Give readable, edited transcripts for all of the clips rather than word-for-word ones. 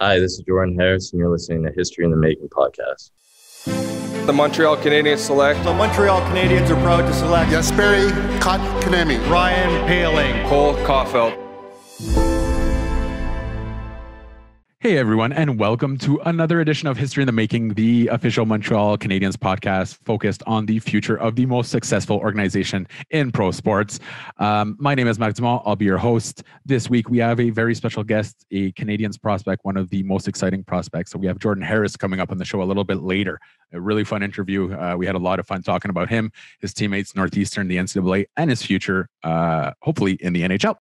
Hi, this is Jordan Harris, and you're listening to History in the Making podcast. The Montreal Canadiens select. The Montreal Canadiens are proud to select Jesperi Kotkaniemi, Ryan Paling, Cole Coffield. Hey everyone, and welcome to another edition of History in the Making, the official Montreal Canadiens podcast focused on the future of the most successful organization in pro sports. My name is Maximum. I'll be your host. This week we have a very special guest, a Canadiens prospect, one of the most exciting prospects. So we have Jordan Harris coming up on the show a little bit later. A really fun interview. We had a lot of fun talking about him, his teammates, Northeastern, the NCAA, and his future, hopefully in the NHL.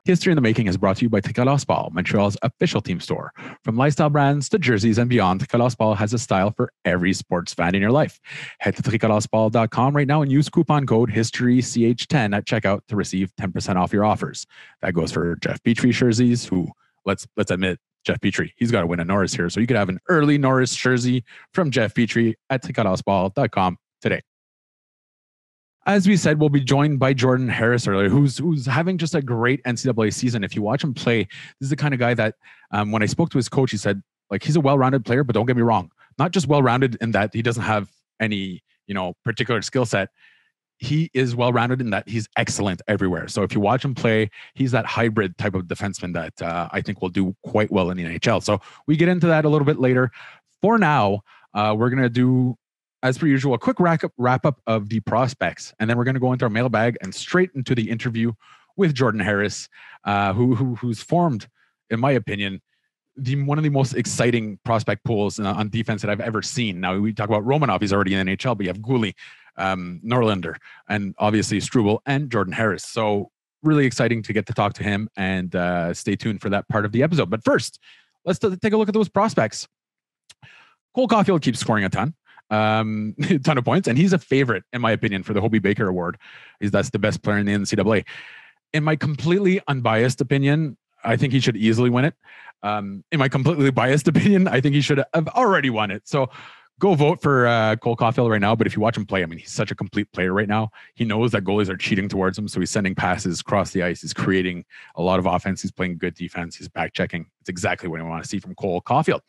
History in the Making is brought to you by Tricolore Sport, Montreal's official team store. From lifestyle brands to jerseys and beyond, Tricolore Sport has a style for every sports fan in your life. Head to tricoloresport.com right now and use coupon code HISTORYCH10 at checkout to receive 10% off your offers. That goes for Jeff Petrie jerseys, who, let's admit, Jeff Petrie, he's got to win a Norris here. So you could have an early Norris jersey from Jeff Petrie at tricoloresport.com today. As we said, we'll be joined by Jordan Harris earlier, who's having just a great NCAA season. If you watch him play, this is the kind of guy that when I spoke to his coach, he said, like, he's a well-rounded player, but don't get me wrong, not just well-rounded in that he doesn't have any, particular skill set. He is well-rounded in that he's excellent everywhere. So if you watch him play, he's that hybrid type of defenseman that I think will do quite well in the NHL. So we get into that a little bit later. For now, we're going to do, as per usual, a quick wrap up of the prospects, and then we're going to go into our mailbag and straight into the interview with Jordan Harris, who's formed, in my opinion, one of the most exciting prospect pools on defense that I've ever seen. Now we talk about Romanov; he's already in the NHL, but you have Guhle, Norlinder, and obviously Strubel and Jordan Harris. So really exciting to get to talk to him, and stay tuned for that part of the episode. But first, let's take a look at those prospects. Cole Coffield keeps scoring a ton of points, and he's a favorite in my opinion for the Hobey Baker Award. That's the best player in the NCAA. In my completely unbiased opinion, I think he should easily win it. In my completely biased opinion, I think he should have already won it. So go vote for Cole Coffield right now. But if you watch him play, I mean, he's such a complete player right now. He knows that goalies are cheating towards him, so he's sending passes across the ice. He's creating a lot of offense. He's playing good defense. He's back checking. It's exactly what I want to see from Cole Coffield.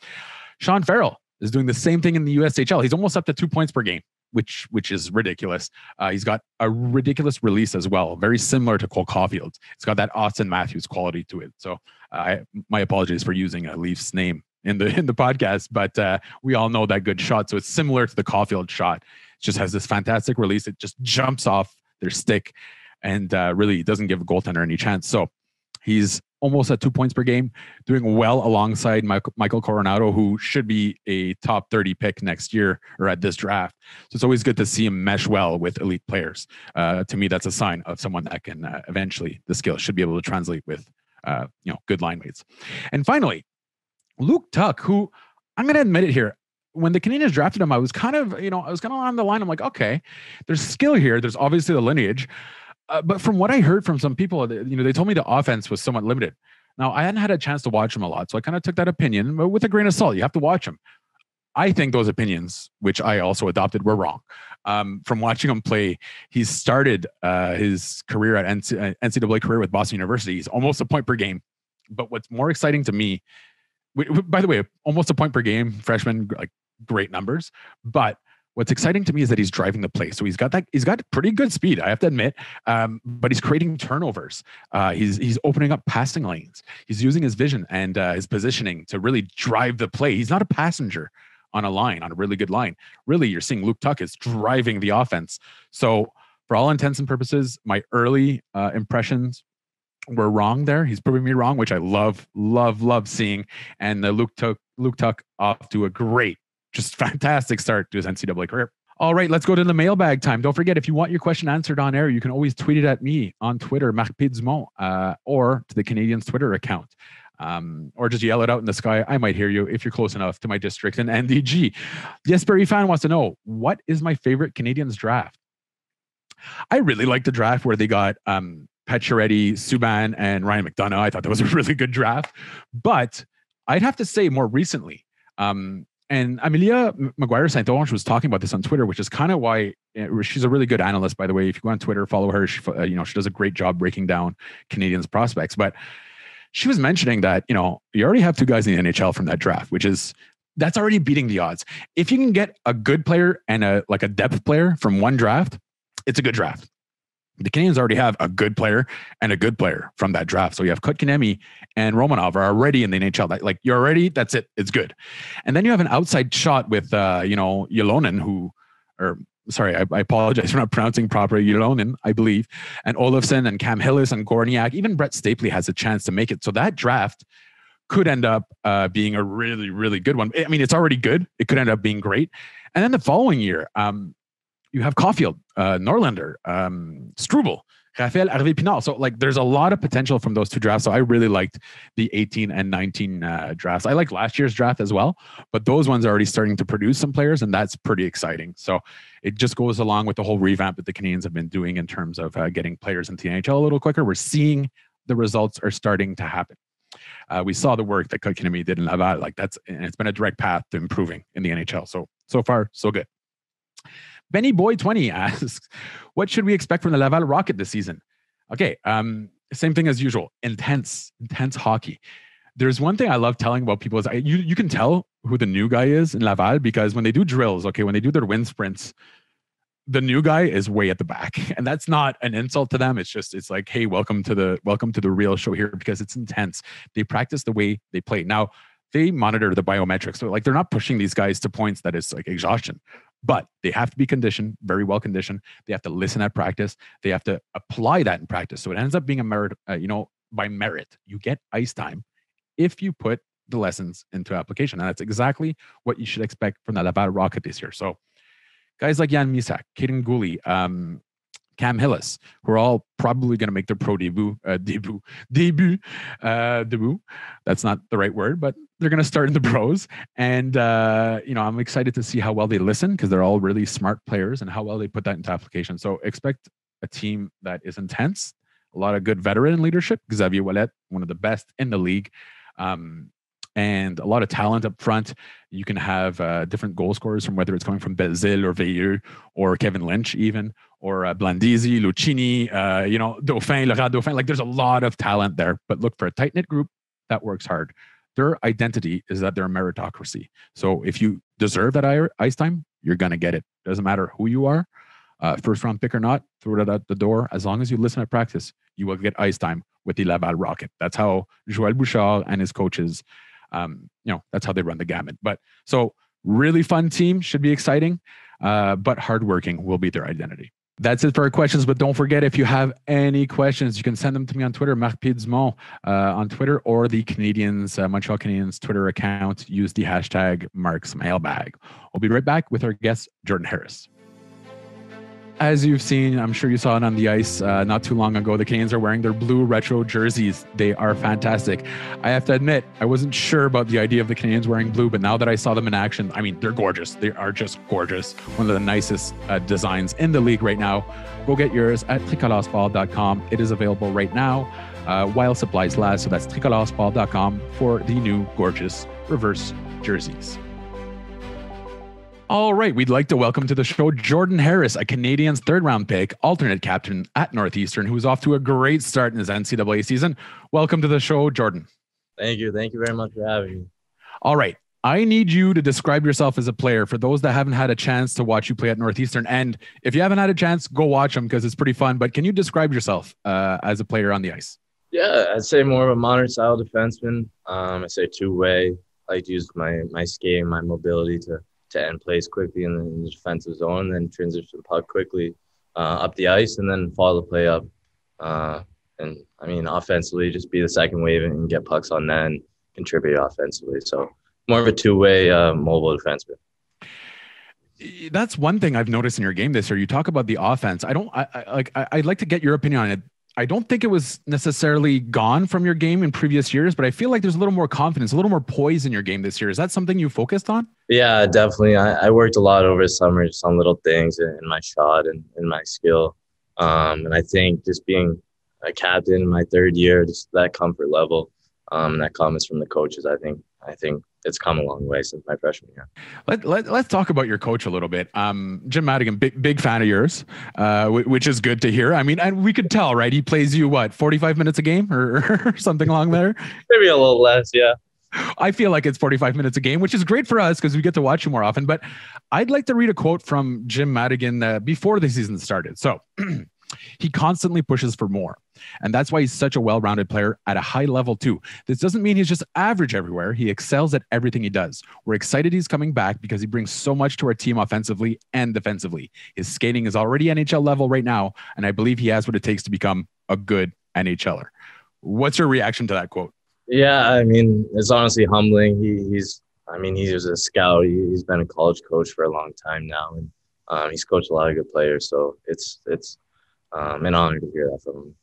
Sean Farrell is doing the same thing in the USHL. He's almost up to 2 points per game, which is ridiculous. He's got a ridiculous release as well, very similar to Cole Coffield. It's got that Austin Matthews quality to it. So my apologies for using a Leafs name in the podcast, but we all know that good shot. So it's similar to the Coffield shot. It just has this fantastic release. It just jumps off their stick and really doesn't give a goaltender any chance. So he's almost at 2 points per game, doing well alongside Michael Coronado, who should be a top 30 pick next year or at this draft. So it's always good to see him mesh well with elite players. To me, that's a sign of someone that can eventually, the skill should be able to translate with, good line mates. And finally, Luke Tuck, who I'm going to admit it here. When the Canadiens drafted him, I was kind of on the line. I'm like, okay, there's skill here. There's obviously the lineage. But from what I heard from some people, they told me the offense was somewhat limited. Now, I hadn't had a chance to watch him a lot, so I kind of took that opinion with a grain of salt. You have to watch him. I think those opinions, which I also adopted, were wrong. From watching him play, he started his career at NCAA career with Boston University. He's almost a point per game. But what's more exciting to me, by the way, almost a point per game, freshman, like great numbers, but what's exciting to me is that he's driving the play. So he's got pretty good speed, I have to admit, but he's creating turnovers. He's opening up passing lanes. He's using his vision and his positioning to really drive the play. He's not a passenger on a really good line. Really, you're seeing Luke Tuck is driving the offense. So for all intents and purposes, my early impressions were wrong there. He's proving me wrong, which I love seeing. And Luke Tuck off to a great, just fantastic start to his NCAA career. All right, let's go to the mailbag time. Don't forget, if you want your question answered on air, you can always tweet it at me on Twitter, Marc P. Dumont, or to the Canadiens Twitter account, or just yell it out in the sky. I might hear you if you're close enough to my district in NDG. Jesperi fan wants to know, what is my favorite Canadiens draft? I really like the draft where they got Pacioretty, Subban, and Ryan McDonough. I thought that was a really good draft. But I'd have to say more recently, and Amelia Maguire-Saint-Onge was talking about this on Twitter, which is kind of why she's a really good analyst, by the way. If you go on Twitter, follow her. She does a great job breaking down Canadiens prospects. But she was mentioning that, you already have two guys in the NHL from that draft, that's already beating the odds. If you can get a good player and a depth player from one draft, it's a good draft. The Canadiens already have a good player and a good player from that draft. So you have Kotkaniemi and Romanov are already in the NHL. That's it. It's good. And then you have an outside shot with, Ylonen I apologize for not pronouncing properly, Ylonen, I believe, and Olofsson and Cam Hillis and Gorniak. Even Brett Stapley has a chance to make it. So that draft could end up being a really, really good one. I mean, it's already good. It could end up being great. And then the following year, you have Coffield, Norlander, Strubel, Raphael Harvey-Pinard. So there's a lot of potential from those two drafts. So I really liked the 18 and 19 drafts. I like last year's draft as well, but those ones are already starting to produce some players, and that's pretty exciting. So it just goes along with the whole revamp that the Canadiens have been doing in terms of getting players into the NHL a little quicker. We're seeing the results are starting to happen. We saw the work that Kotkaniemi did in Laval. And it's been a direct path to improving in the NHL. So far, so good. Benny Boy 20 asks, what should we expect from the Laval Rocket this season? Okay, same thing as usual. Intense hockey. There's one thing I love telling about people is you can tell who the new guy is in Laval because when they do drills, when they do their wind sprints, the new guy is way at the back, and that's not an insult to them. It's like, hey, welcome to the real show here because it's intense. They practice the way they play. Now they monitor the biometrics, so they're not pushing these guys to points that is exhaustion. But they have to be conditioned, very well conditioned. They have to listen at practice. They have to apply that in practice. So it ends up being a merit, by merit. You get ice time if you put the lessons into application. And that's exactly what you should expect from the Laval Rocket this year. So guys like Jan Misak, Kaden Gooley, Cam Hillis, who are all probably going to make their pro debut. That's not the right word, but they're going to start in the pros. And, I'm excited to see how well they listen because they're all really smart players and how well they put that into application. So expect a team that is intense, a lot of good veteran leadership. Xavier Ouellet, one of the best in the league. And a lot of talent up front. You can have different goal scorers from whether it's coming from Belzile or Veilleux or Kevin Lynch even, or Blandisi, Lucchini, Dauphin, Laurent Dauphin. There's a lot of talent there, but look for a tight-knit group that works hard. Their identity is that they're a meritocracy. So if you deserve that ice time, you're going to get it. Doesn't matter who you are, first-round pick or not, throw it out the door. As long as you listen at practice, you will get ice time with the Laval Rocket. That's how Joël Bouchard and his coaches that's how they run the gamut. But so really fun team, should be exciting, but hardworking will be their identity. That's it for our questions. But don't forget, if you have any questions, you can send them to me on Twitter, Marc P. Dumont on Twitter, or the Montreal Canadiens Twitter account. Use the hashtag Marc's Mailbag. We'll be right back with our guest, Jordan Harris. As you've seen, I'm sure you saw it on the ice not too long ago, the Canadiens are wearing their blue retro jerseys. They are fantastic. I have to admit, I wasn't sure about the idea of the Canadiens wearing blue, but now that I saw them in action, they're gorgeous. They are just gorgeous. One of the nicest designs in the league right now. Go get yours at tricolorsport.com. It is available right now while supplies last. So that's tricolorsport.com for the new gorgeous reverse jerseys. All right, we'd like to welcome to the show Jordan Harris, a Canadiens third-round pick, alternate captain at Northeastern, who is off to a great start in his NCAA season. Welcome to the show, Jordan. Thank you. Thank you very much for having me. All right, I need you to describe yourself as a player for those that haven't had a chance to watch you play at Northeastern. And if you haven't had a chance, go watch them because it's pretty fun. But can you describe yourself as a player on the ice? Yeah, I'd say more of a modern-style defenseman. I say two-way. I like to use my skating, my mobility to end plays quickly in the defensive zone, and then transition the puck quickly up the ice, and then follow the play up. Offensively, just be the second wave and get pucks on net and contribute offensively. So more of a two-way mobile defenseman. That's one thing I've noticed in your game this year. You talk about the offense. I'd like to get your opinion on it. I don't think it was necessarily gone from your game in previous years, but I feel like there's a little more confidence, a little more poise in your game this year. Is that something you focused on? Yeah, definitely. I worked a lot over the summer just on little things in my shot and in my skill. And I think just being a captain in my third year, just that comfort level, that comments from the coaches, I think it's come a long way since my freshman year. Let's talk about your coach a little bit. Jim Madigan, big fan of yours, which is good to hear. I mean, and we could tell, right? He plays you 45 minutes a game or something along there? Maybe a little less, yeah. I feel like it's 45 minutes a game, which is great for us because we get to watch you more often. But I'd like to read a quote from Jim Madigan before the season started. So he constantly pushes for more. And that's why he's such a well-rounded player at a high level too. This doesn't mean he's just average everywhere. He excels at everything he does. We're excited he's coming back because he brings so much to our team offensively and defensively. His skating is already NHL level right now, and I believe he has what it takes to become a good NHLer. What's your reaction to that quote? Yeah, I mean, it's honestly humbling. He's a scout. He's been a college coach for a long time now, and he's coached a lot of good players. So it's an honor to hear that from him.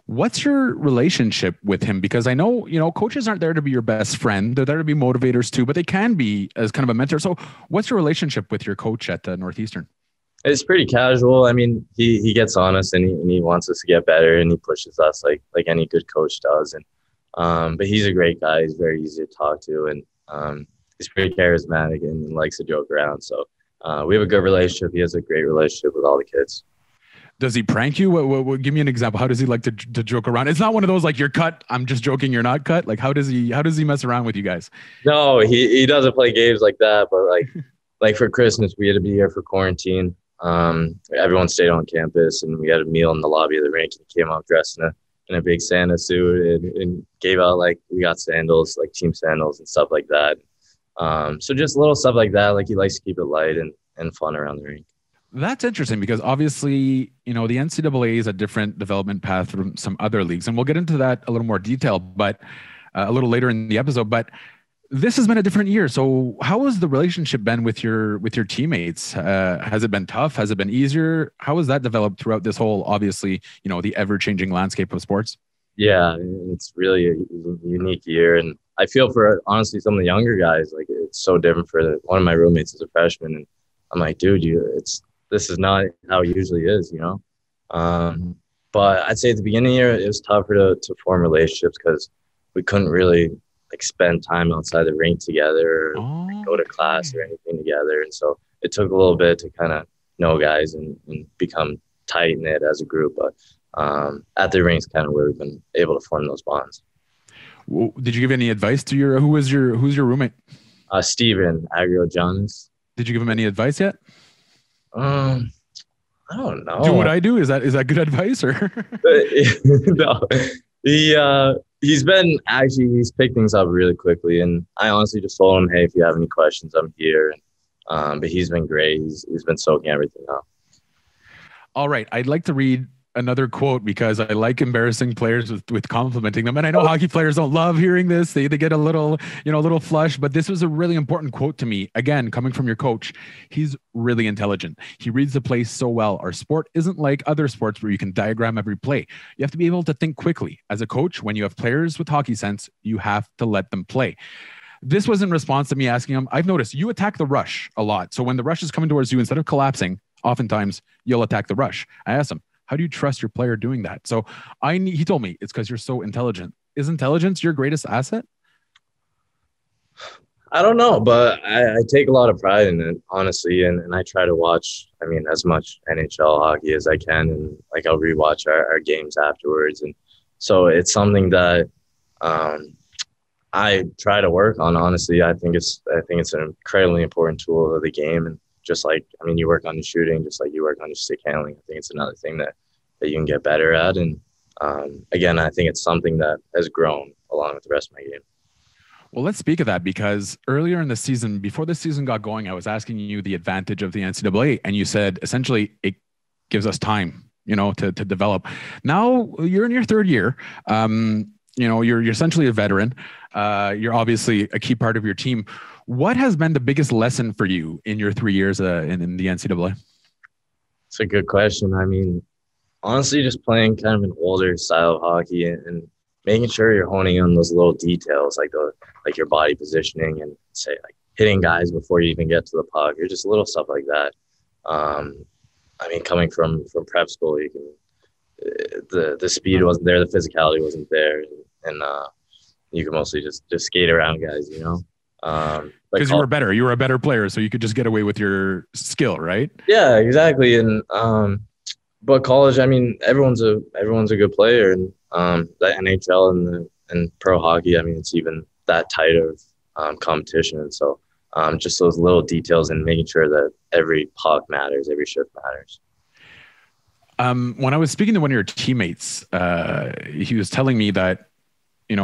What's your relationship with him? Because I know, coaches aren't there to be your best friend. They're there to be motivators too, but they can be as kind of a mentor. So what's your relationship with your coach at Northeastern? It's pretty casual. I mean, he gets on us and he wants us to get better and he pushes us like any good coach does. And but he's a great guy. He's very easy to talk to, and he's pretty charismatic and likes to joke around. So we have a good relationship. He has a great relationship with all the kids. Does he prank you? What, give me an example. How does he like to joke around? It's not one of those like you're cut, I'm just joking, you're not cut. Like how does he mess around with you guys? No, he doesn't play games like that. But like for Christmas, we had to be here for quarantine. Everyone stayed on campus, and we had a meal in the lobby of the rink. He came out dressed in a big Santa suit and gave out we got sandals, like team sandals and stuff like that. So just little stuff like that. Like he likes to keep it light and fun around the rink. That's interesting because obviously, the NCAA is a different development path from some other leagues. And we'll get into that a little more detail, but a little later in the episode. But this has been a different year. So how has the relationship been with your teammates? Has it been tough? Has it been easier? How has that developed throughout this whole, obviously, the ever-changing landscape of sports? Yeah, it's really a unique year. And I feel for, honestly, some of the younger guys, like it's so different for one of my roommates is a freshman. And I'm like, dude, this is not how it usually is, But I'd say at the beginning of the year, it was tougher to form relationships because we couldn't really spend time outside the rink together or go to class or anything together. And so it took a little bit to kind of know guys and become tight-knit as a group. But at the rink's kind of where we've been able to form those bonds. Did you give any advice to who's your roommate? Steven Agrio-Jonas. Did you give him any advice yet? I don't know. Do what I do. Is that good advice or? No, he's picked things up really quickly, and I honestly just told him, hey, if you have any questions, I'm here. But he's been great. He's been soaking everything up. All right, I'd like to read another quote because I like embarrassing players with complimenting them. And I know hockey players don't love hearing this. They get a little flush, but this was a really important quote to me. Again, coming from your coach, he's really intelligent. He reads the play so well. Our sport isn't like other sports where you can diagram every play. You have to be able to think quickly. As a coach, when you have players with hockey sense, you have to let them play. This was in response to me asking him, I've noticed you attack the rush a lot. So when the rush is coming towards you, instead of collapsing, oftentimes you'll attack the rush. I asked him, how do you trust your player doing that? So he told me it's because you're so intelligent. Is intelligence your greatest asset? I don't know, but I take a lot of pride in it, honestly. And I try to watch, as much NHL hockey as I can. And I'll rewatch our games afterwards. And so it's something that I try to work on, honestly. I think it's an incredibly important tool of the game. And just you work on the shooting, just like you work on your stick handling. I think it's another thing that you can get better at. And again, I think it's something that has grown along with the rest of my game. Well, let's speak of that because earlier in the season, before the season got going, I was asking you the advantage of the NCAA, and you said essentially it gives us time, to develop. Now you're in your third year. You're essentially a veteran. You're obviously a key part of your team. What has been the biggest lesson for you in your 3 years in the NCAA? It's a good question. Honestly, just playing kind of an older style of hockey and making sure you're honing on those little details, like your body positioning and say hitting guys before you even get to the puck, or just little stuff like that. Coming from prep school, you can the speed wasn't there, the physicality wasn't there, and you can mostly just skate around guys, Because you were a better player, so you could just get away with your skill, right? Yeah, exactly. And but college, I mean, everyone's a good player, and the NHL and pro hockey, I mean, it's even that tight of competition. And so just those little details and making sure that every puck matters, every shift matters. When I was speaking to one of your teammates, he was telling me that,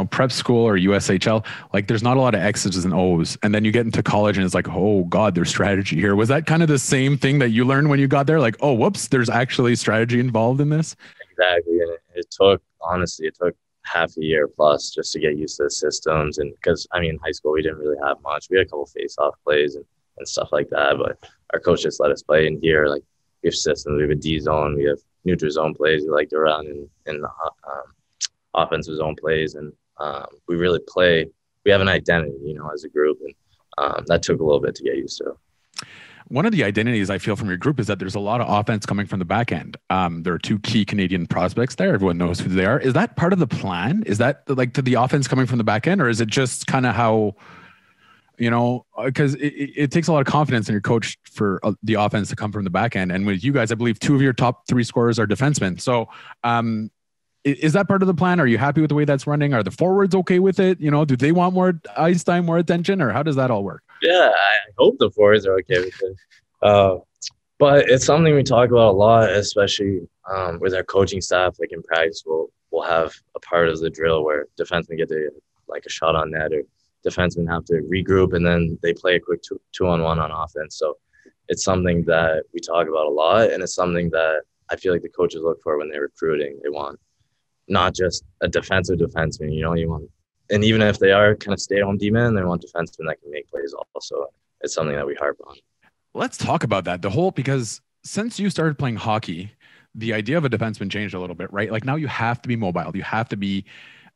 prep school or USHL, like there's not a lot of X's and O's. And then you get into college and it's like, oh God, there's strategy here. Was that kind of the same thing that you learned when you got there? Like, oh, whoops, there's actually strategy involved in this? Exactly. And it took half a year plus just to get used to the systems. And because, I mean, in high school, we didn't really have much. We had a couple face-off plays and stuff like that. But our coach just let us play in here. Like, we have systems. We have a D zone. We have neutral zone plays. We like to run in the offensive zone plays, and we really play. We have an identity, as a group, and that took a little bit to get used to. One of the identities I feel from your group is that there's a lot of offense coming from the back end. There are two key Canadian prospects there. Everyone knows who they are. Is that part of the plan? Is that like to the offense coming from the back end, or is it just kind of how, because it takes a lot of confidence in your coach for the offense to come from the back end. And with you guys, I believe 2 of your top 3 scorers are defensemen. So is that part of the plan? Are you happy with the way that's running? Are the forwards okay with it? Do they want more ice time, more attention, or how does that all work? Yeah, I hope the forwards are okay with it. But it's something we talk about a lot, especially with our coaching staff. Like in practice, we'll have a part of the drill where defensemen get a shot on net, or defensemen have to regroup, and then they play a quick 2-on-1 on offense. So it's something that we talk about a lot, and it's something that I feel like the coaches look for when they're recruiting. They want not just a defensive defenseman, you want, and even if they are kind of stay-at-home D-men, they want defensemen that can make plays also. It's something that we harp on. Let's talk about that. Because since you started playing hockey, the idea of a defenseman changed a little bit, right? Like now you have to be mobile. You have to be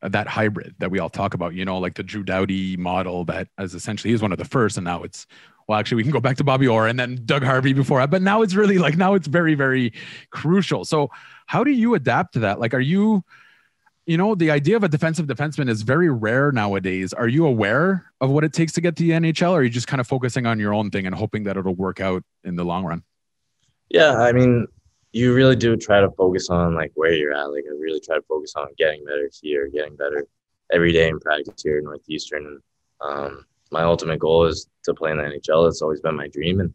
that hybrid that we all talk about, like the Drew Doughty model that as essentially is one of the first. And now it's, well, actually we can go back to Bobby Orr and then Doug Harvey before that, but now it's really now it's very, very crucial. So how do you adapt to that? Like, are you, the idea of a defensive defenseman is very rare nowadays. Are you aware of what it takes to get to the NHL, or are you just kind of focusing on your own thing and hoping that it'll work out in the long run? Yeah, I mean, you really do try to focus on where you're at. Like I really try to focus on getting better here, getting better every day in practice here at Northeastern. And my ultimate goal is to play in the NHL. It's always been my dream, and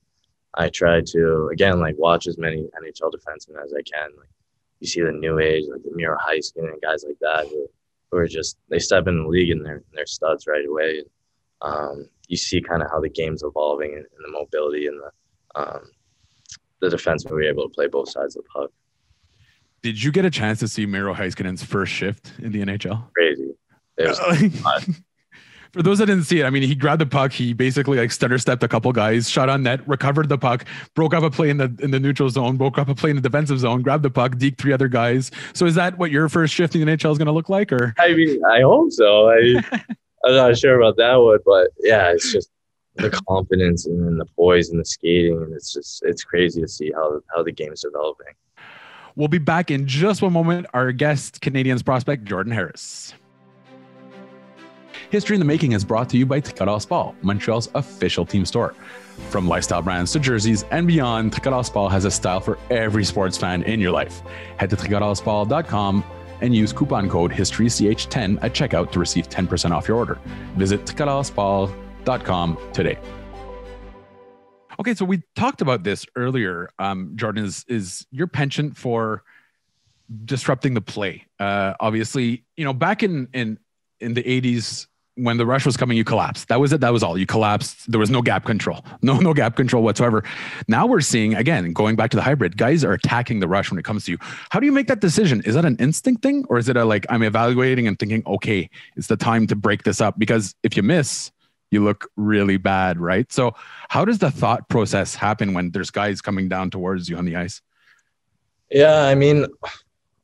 I try to again watch as many NHL defensemen as I can. You see the new age, like the Miro Heiskanen and guys like that who are just, they step in the league and they're studs right away. And you see kind of how the game's evolving and the mobility and the defensemen were able to play both sides of the puck. Did you get a chance to see Miro Heiskanen's first shift in the NHL? Crazy. It was For those that didn't see it, I mean, he grabbed the puck. He basically stutter stepped a couple guys, shot on net, recovered the puck, broke up a play in the neutral zone, broke up a play in the defensive zone, grabbed the puck, deked 3 other guys. So is that what your first shift in the NHL is going to look like? Or I mean, I hope so. I'm not sure about that one, but yeah, it's just the confidence and the poise and the skating, and it's crazy to see how the game is developing. We'll be back in just one moment. Our guest, Canadiens prospect Jordan Harris. History in the Making is brought to you by Tricot Sport, Montreal's official team store. From lifestyle brands to jerseys and beyond, Tricot Sport has a style for every sports fan in your life. Head to tricotsport.com and use coupon code HISTORYCH10 at checkout to receive 10% off your order. Visit tricotsport.com today. Okay, so we talked about this earlier, Jordan, is your penchant for disrupting the play. Obviously, back in the 80s, when the rush was coming, you collapsed. That was it. That was all. You collapsed. There was no gap control. No gap control whatsoever. Now we're seeing, again, going back to the hybrid, guys are attacking the rush when it comes to you. How do you make that decision? Is that an instinct thing? Or is it I'm evaluating and thinking, okay, it's the time to break this up? Because if you miss, you look really bad, right? So how does the thought process happen when there's guys coming down towards you on the ice? Yeah, I mean,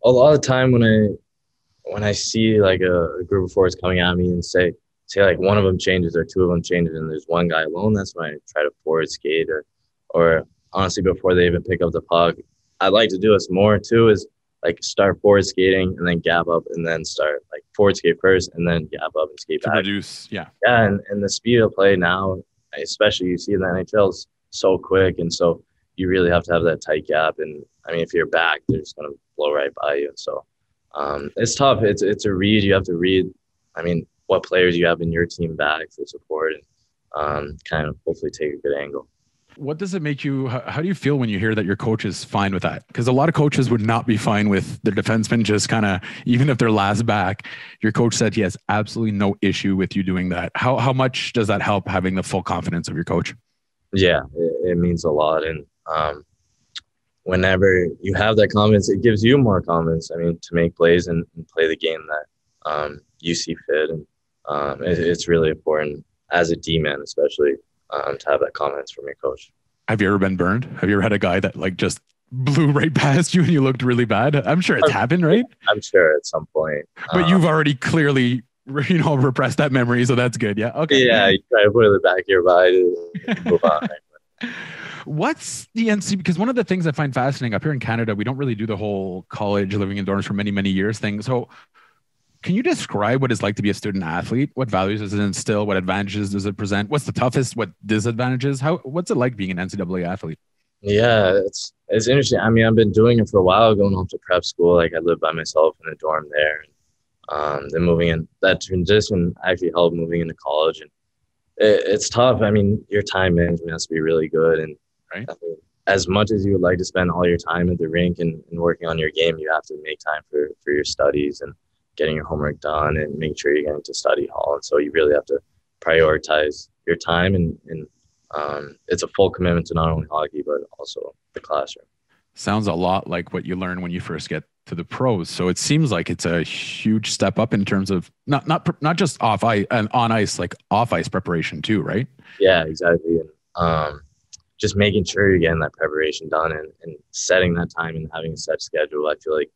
a lot of the time when I see a group of forwards coming at me and say one of them changes or 2 of them changes and there's one guy alone, that's when I try to forward skate or honestly before they even pick up the puck. I'd like to do this more too, is like start forward skating and then gap up and then start like forward skate first and then gap up and skate To back. reduce, yeah. Yeah, and the speed of play now, especially you see in the NHL, is so quick, and so you really have to have that tight gap. And I mean, if you're back, they're just gonna blow right by you. So it's tough. It's a read. You have to read. I mean, what players you have in your team back for support, and kind of hopefully take a good angle. What does it make you? How do you feel when you hear that your coach is fine with that? Because a lot of coaches would not be fine with their defensemen just kind of, even if they're last back. Your coach said he has absolutely no issue with you doing that. How much does that help having the full confidence of your coach? Yeah, it means a lot. And whenever you have that confidence, it gives you more confidence. I mean, to make plays and play the game that you see fit. And it's really important as a D-man, especially to have that confidence from your coach. Have you ever been burned? Have you ever had a guy that like just blew right past you and you looked really bad? I'm sure it's happened, right? I'm sure at some point. But you've already clearly, repressed that memory, so that's good. Yeah. Okay. Yeah, you try to put it in the back of your mind and move on. What's the NC? Because one of the things I find fascinating up here in Canada, we don't really do the whole college living in dorms for many, many years thing. So can you describe what it's like to be a student athlete? What values does it instill? What advantages does it present? What's the toughest? What disadvantages? What's it like being an NCAA athlete? Yeah, it's interesting. I mean, I've been doing it for a while, going off to prep school. Like I lived by myself in a dorm there. Then moving in, that transition actually helped moving into college. And it's tough. I mean, your time management has to be really good. And right. I mean, as much as you would like to spend all your time at the rink and working on your game, you have to make time for your studies and getting your homework done and making sure you're getting to study hall. And so you really have to prioritize your time. And it's a full commitment to not only hockey, but also the classroom. Sounds a lot like what you learn when you first get to the pros. So it seems like it's a huge step up in terms of not just off ice and on ice, like off ice preparation too, right? Yeah, exactly. And just making sure you're getting that preparation done and setting that time and having a set schedule. I feel like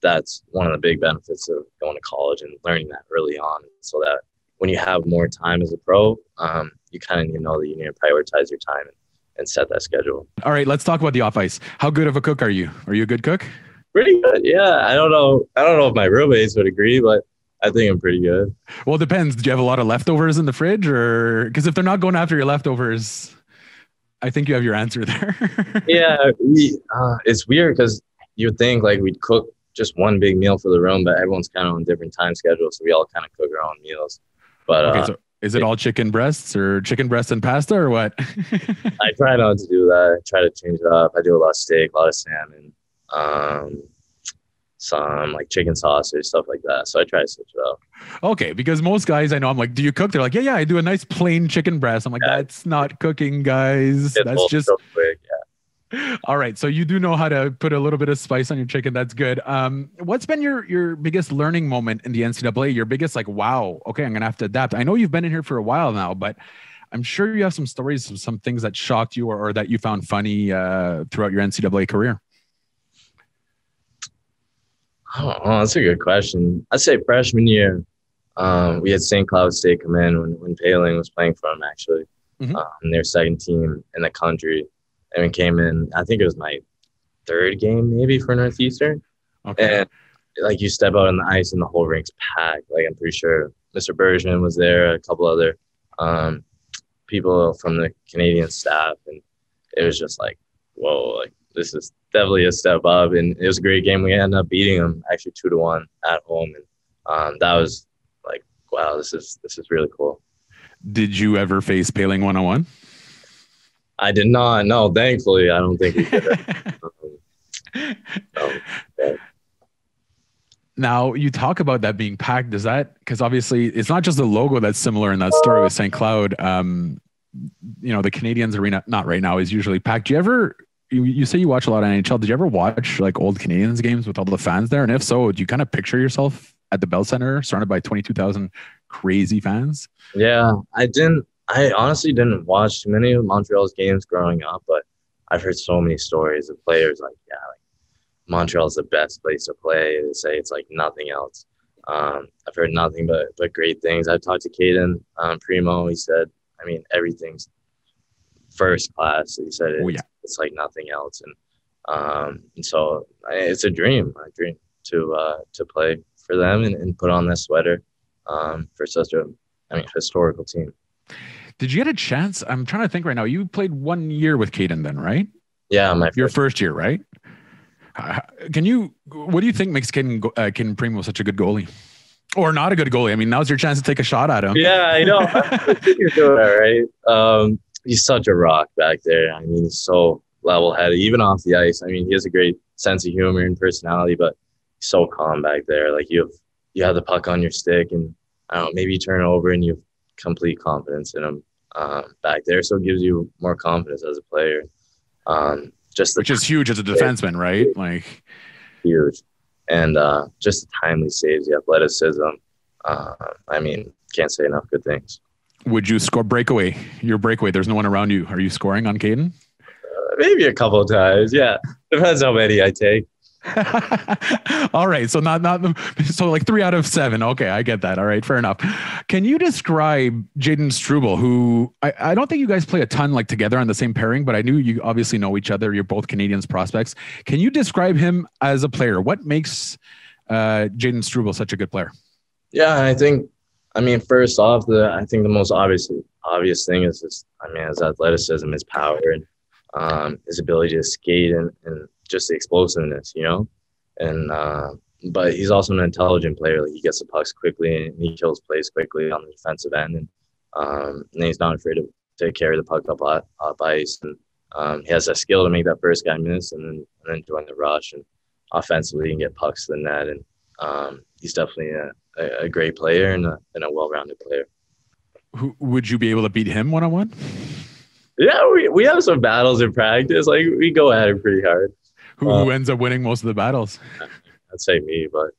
that's one of the big benefits of going to college and learning that early on, so that when you have more time as a pro, you kind of need to know that you need to prioritize your time and set that schedule. All right, let's talk about the off ice. How good of a cook are you? Are you a good cook? Pretty good. Yeah. I don't know if my roommates would agree, but I think I'm pretty good. Well, it depends. Do you have a lot of leftovers in the fridge, or because if they're not going after your leftovers, I think you have your answer there. Yeah. It's weird because you would think like we'd cook just one big meal for the room, but everyone's kind of on different time schedules. So we all kind of cook our own meals. But okay, so is it all chicken breasts or chicken breast and pasta or what? I try not to do that. I try to change it up. I do a lot of steak, a lot of salmon, some like chicken sausage, stuff like that. So I try to switch it up. Okay, because most guys I know, I'm like, do you cook? They're like, yeah, I do a nice plain chicken breast. I'm like, that's not cooking, guys. That's just so quick. Yeah. All right, so you do know how to put a little bit of spice on your chicken. That's good. What's been your biggest learning moment in the NCAA? Your biggest like, wow, okay, I'm gonna have to adapt. I know you've been in here for a while now, but I'm sure you have some stories of some things that shocked you or that you found funny throughout your NCAA career. Oh, that's a good question. I'd say freshman year, we had St. Cloud State come in when Paling was playing for them, actually. Mm-hmm. Their second team in the country. And we came in, I think it was my third game maybe for Northeastern. Okay. And like you step out on the ice and the whole rink's packed. Like I'm pretty sure Mr. Bergman was there, a couple other people from the Canadian staff. And it was just like, whoa, like this is definitely a step up. And it was a great game. We ended up beating them actually 2-1 at home. And that was like, wow, this is really cool. Did you ever face Paling 1-on-1? I did not. No, thankfully, I don't think we did it. Yeah. Now, you talk about that being packed. Does that, because obviously it's not just the logo that's similar in that story with St. Cloud. The Canadiens arena, not right now, is usually packed. Do you ever, you say you watch a lot of NHL. Did you ever watch like old Canadiens games with all the fans there? And if so, do you kind of picture yourself at the Bell Center surrounded by 22,000 crazy fans? Yeah, I honestly didn't watch too many of Montreal's games growing up, but I've heard so many stories of players like Montreal's the best place to play. They say it's like nothing else. I've heard nothing but great things. I've talked to Jaden Primo. He said, I mean, everything's first class. He said it's like nothing else. And so it's a dream to play for them and put on that sweater for such a historical team. Did you get a chance? I'm trying to think right now. You played 1 year with Caden then, right? Yeah, your first year, right? What do you think makes Caden Primo such a good goalie? Or not a good goalie? I mean, now's your chance to take a shot at him. Yeah, I know. I think you're doing that right. He's such a rock back there. I mean, he's so level-headed, even off the ice. I mean, he has a great sense of humor and personality, but he's so calm back there. Like you have the puck on your stick, and I don't know, maybe you turn it over and you have complete confidence in him back there. So it gives you more confidence as a player. Which is huge as a defenseman, right? Like huge. And just the timely saves, the athleticism. I mean, can't say enough good things. Would you score your breakaway? There's no one around you. Are you scoring on Caden? Maybe a couple of times. Yeah. Depends how many I take. All right. So so like 3 out of 7. Okay. I get that. All right. Fair enough. Can you describe Jaden Strubel, who I don't think you guys play a ton like together on the same pairing, but I knew you obviously know each other. You're both Canadiens prospects. Can you describe him as a player? What makes Jaden Strubel such a good player? Yeah, first off, I think the most obvious thing is his athleticism, his power, and his ability to skate and just the explosiveness, and but he's also an intelligent player. Like he gets the pucks quickly and he kills plays quickly on the defensive end, and he's not afraid to carry the puck up ice, and he has that skill to make that first guy miss and then join the rush and offensively and get pucks to the net, and he's definitely a great player and a well-rounded player. Would you be able to beat him one-on-one? Yeah, we have some battles in practice. Like we go at it pretty hard. Who ends up winning most of the battles? I'd say me, but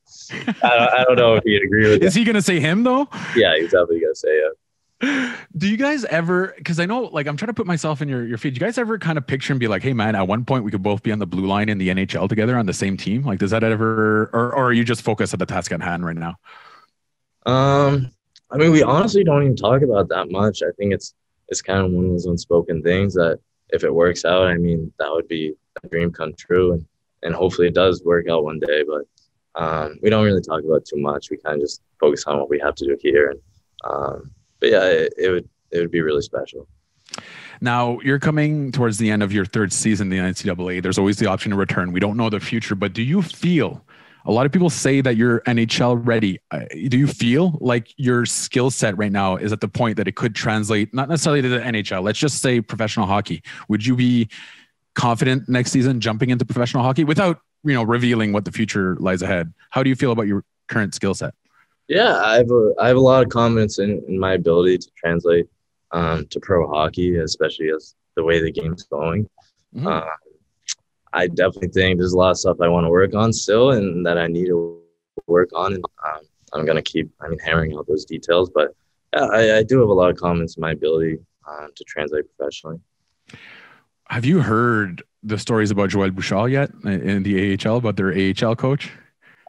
I don't know if he'd agree with. Is he going to say him though? Yeah, he's definitely going to say it. Do you guys ever? Because I know, like, I'm trying to put myself in your feet. Do you guys ever kind of picture and be like, "Hey, man, at one point we could both be on the blue line in the NHL together on the same team"? Like, does that ever, or are you just focused at the task at hand right now? We honestly don't even talk about that much. I think it's kind of one of those unspoken things that if it works out, that would be a dream come true. And hopefully it does work out one day. But we don't really talk about it too much. We kind of just focus on what we have to do here. And but yeah, it would be really special. Now, you're coming towards the end of your 3rd season in the NCAA. There's always the option to return. We don't know the future, but do you feel – a lot of people say that you're NHL ready. Do you feel like your skill set right now is at the point that it could translate, not necessarily to the NHL, let's just say professional hockey? Would you be confident next season jumping into professional hockey without, revealing what the future lies ahead? How do you feel about your current skill set? Yeah, I have a lot of confidence in my ability to translate to pro hockey, especially as the way the game's going. Mm-hmm. I definitely think there's a lot of stuff I want to work on still and that I need to work on. And I'm going to keep, hammering out those details. But I do have a lot of confidence in my ability to translate professionally. Have you heard the stories about Joël Bouchard yet in the AHL, about their AHL coach?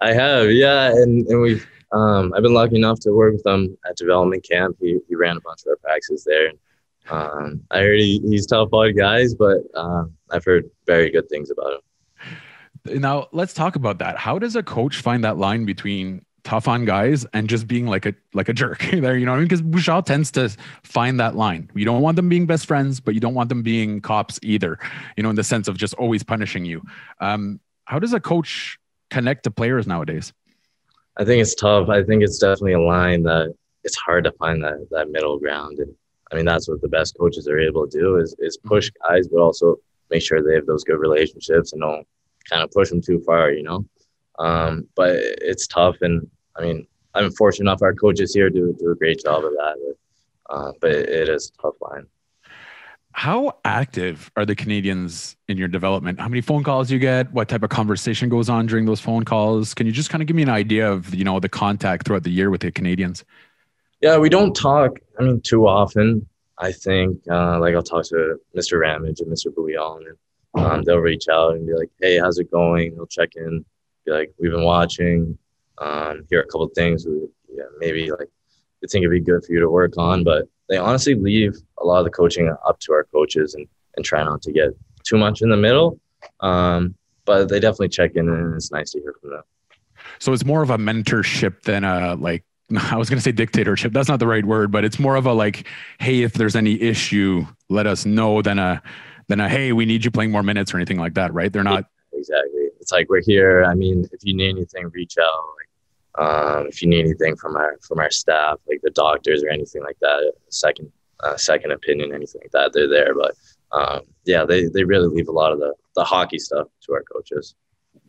I have, yeah. And we've I've been lucky enough to work with him at development camp. He ran a bunch of our practices there. I heard he's tough on guys, but I've heard very good things about him. Now, let's talk about that. How does a coach find that line between tough on guys and just being like a jerk there? You know what I mean? Because Bouchard tends to find that line. You don't want them being best friends, but you don't want them being cops either, in the sense of just always punishing you. How does a coach connect to players nowadays? I think it's tough. I think it's definitely a line that it's hard to find that middle ground. And that's what the best coaches are able to do is push guys, but also make sure they have those good relationships and don't kind of push them too far, But it's tough. And I'm fortunate enough our coaches here do a great job of that. But it is a tough line. How active are the Canadiens in your development? How many phone calls you get? What type of conversation goes on during those phone calls? Can you just kind of give me an idea of, the contact throughout the year with the Canadiens? Yeah, we don't talk, too often. I think, I'll talk to Mr. Ramage and Mr. Bouillon, and they'll reach out and be like, hey, how's it going? They'll check in, be like, we've been watching, here are a couple of things maybe we think it'd be good for you to work on. But they honestly leave a lot of the coaching up to our coaches and try not to get too much in the middle. But they definitely check in, and it's nice to hear from them. So it's more of a mentorship than a I was going to say dictatorship. That's not the right word, but it's more of a hey, if there's any issue, let us know than a hey, we need you playing more minutes or anything like that, right? They're not. Exactly. It's like, we're here. I mean, if you need anything, reach out. If you need anything from our staff, like the doctors or anything like that, second opinion, anything like that, they're there. But they really leave a lot of the hockey stuff to our coaches.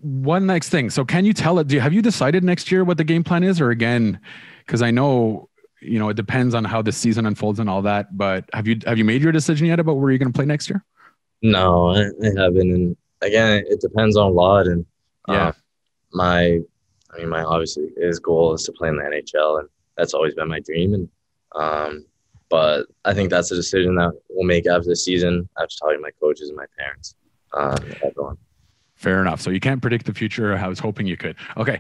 One next thing. So can you have you decided next year what the game plan is, or again, because I know, it depends on how the season unfolds and all that, but have you made your decision yet about where you're going to play next year? No, I haven't. And again, it depends on a lot. And my obviously his goal is to play in the NHL, and that's always been my dream. And but I think that's a decision that we'll make after the season, after talking to my coaches and my parents, everyone. Fair enough. So you can't predict the future. I was hoping you could. Okay.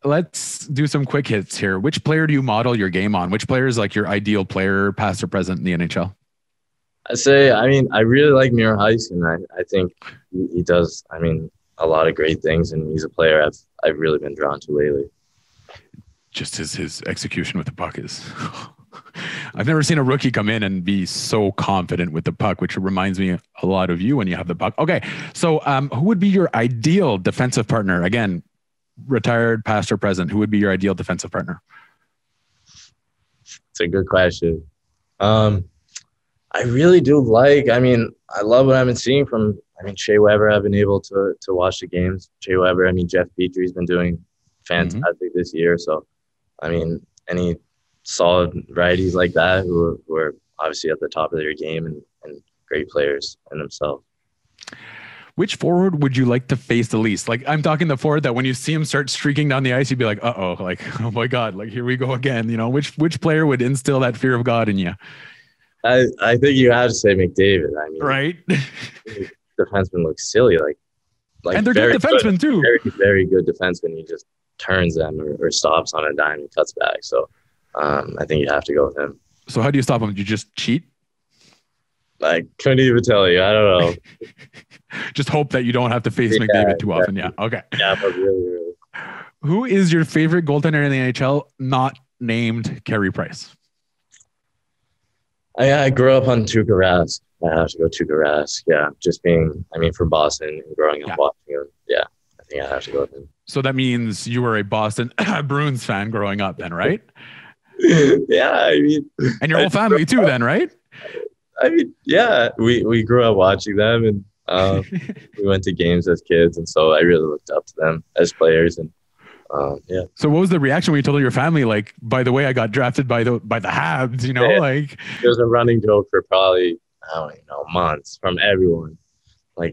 Let's do some quick hits here. Which player do you model your game on? Which player is your ideal player, past or present in the NHL? I really like Miro Heiss, and I think he does, a lot of great things, and he's a player I've really been drawn to lately. Just his execution with the puck is... I've never seen a rookie come in and be so confident with the puck, which reminds me a lot of you when you have the puck. Okay. So who would be your ideal defensive partner? Again, retired, past or present, who would be your ideal defensive partner? It's a good question. I really do I love what I've been seeing from, Shea Weber. I've been able to watch the games. Shea Weber, Jeff Petry's been doing fantastic this year. So, any solid righties like that who are obviously at the top of their game and great players in themselves. Which forward would you like to face the least? I'm talking the forward that when you see him start streaking down the ice, you'd be like, oh my God, here we go again. Which player would instill that fear of God in you? I think you have to say McDavid. Right. Defenseman looks silly. And they're good defensemen too. Very, very good defenseman. He just turns them or stops on a dime and cuts back. So I think you have to go with him. So how do you stop him? Do you just cheat? I couldn't even tell you. I don't know. Just hope that you don't have to face McDavid too often. Yeah. Okay. Yeah, but really. Who is your favorite goaltender in the NHL not named Carey Price? I grew up on Tuukka Rask. I have to go Tuukka Rask. Yeah. Just being, from Boston and growing up watching him. Yeah. I think I have to go with him. So that means you were a Boston Bruins fan growing up then, right? Yeah. And your whole family too then, right? Yeah, we grew up watching them, and we went to games as kids, and so I really looked up to them as players. And yeah. So what was the reaction when you told your family, by the way, I got drafted by the Habs? There was a running joke for probably months from everyone,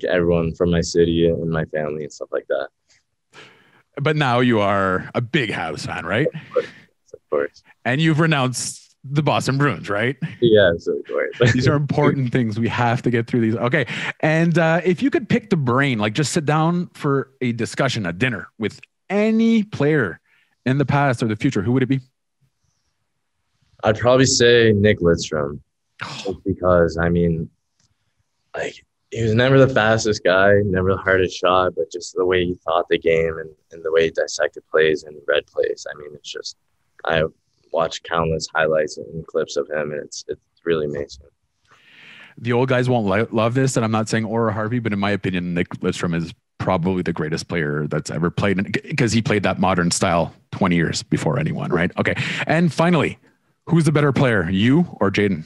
everyone from my city and my family and stuff like that. But now you are a big Habs fan, right? Of course. And you've renounced the Boston Bruins, right? Yes, of course. These are important things. We have to get through these. Okay. And if you could pick the brain, just sit down for a discussion, a dinner with any player in the past or the future, who would it be? I'd probably say Nick Lidstrom. Because, he was never the fastest guy, never the hardest shot, but just the way he thought the game and the way he dissected plays and read plays. It's just, I watched countless highlights and clips of him, and it's really amazing. The old guys won't love this, and I'm not saying Ora Harvey, but in my opinion, Nick Lidstrom is probably the greatest player that's ever played, because he played that modern style 20 years before anyone, right? Okay. And finally, who's the better player, you or Jaden?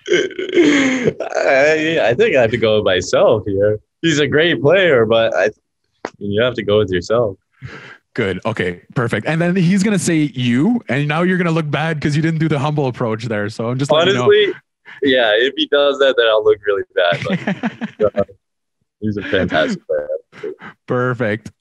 I think I have to go with myself here. He's a great player, but you have to go with yourself. Good. Okay, perfect. And then he's going to say you, and now you're going to look bad because you didn't do the humble approach there. So I'm just honestly, yeah, if he does that, then I'll look really bad. But, he's a fantastic player. Perfect.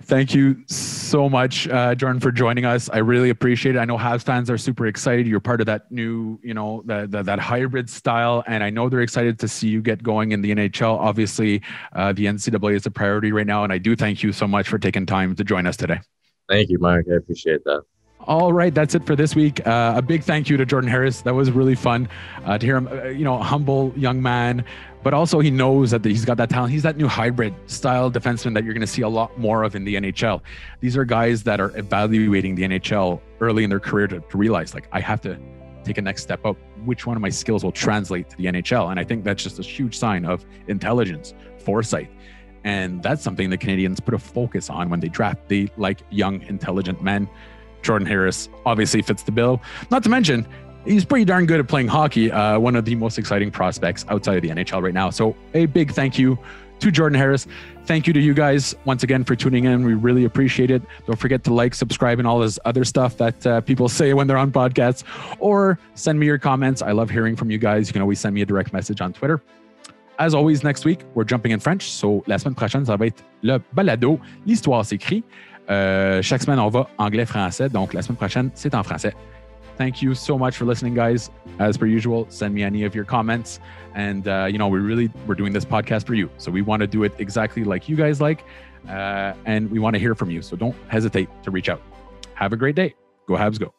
Thank you so much, Jordan, for joining us. I really appreciate it. I know Habs fans are super excited. You're part of that new, that hybrid style, and I know they're excited to see you get going in the NHL. Obviously, the NCAA is a priority right now, and I do thank you so much for taking time to join us today. Thank you, Mark. I appreciate that. All right, that's it for this week. A big thank you to Jordan Harris. That was really fun to hear him, a humble young man, but also he knows that he's got that talent. He's that new hybrid style defenseman that you're going to see a lot more of in the NHL. These are guys that are evaluating the NHL early in their career to realize, like, I have to take a next step up. Which one of my skills will translate to the NHL? And I think that's just a huge sign of intelligence, foresight. And that's something the Canadiens put a focus on when they draft. They like young, intelligent men. Jordan Harris obviously fits the bill. Not to mention, he's pretty darn good at playing hockey. One of the most exciting prospects outside of the NHL right now. So a big thank you to Jordan Harris. Thank you to you guys once again for tuning in. We really appreciate it. Don't forget to like, subscribe, and all this other stuff that people say when they're on podcasts, or send me your comments. I love hearing from you guys. You can always send me a direct message on Twitter. As always, next week, we're jumping in French. So la semaine prochaine, ça va être le balado. L'histoire s'écrit. Chaque semaine, on va anglais-français. Donc, la semaine prochaine, c'est en français. Thank you so much for listening, guys. As per usual, send me any of your comments. And, we're doing this podcast for you. So we want to do it exactly like you guys like. And we want to hear from you. So don't hesitate to reach out. Have a great day. Go Habs, go.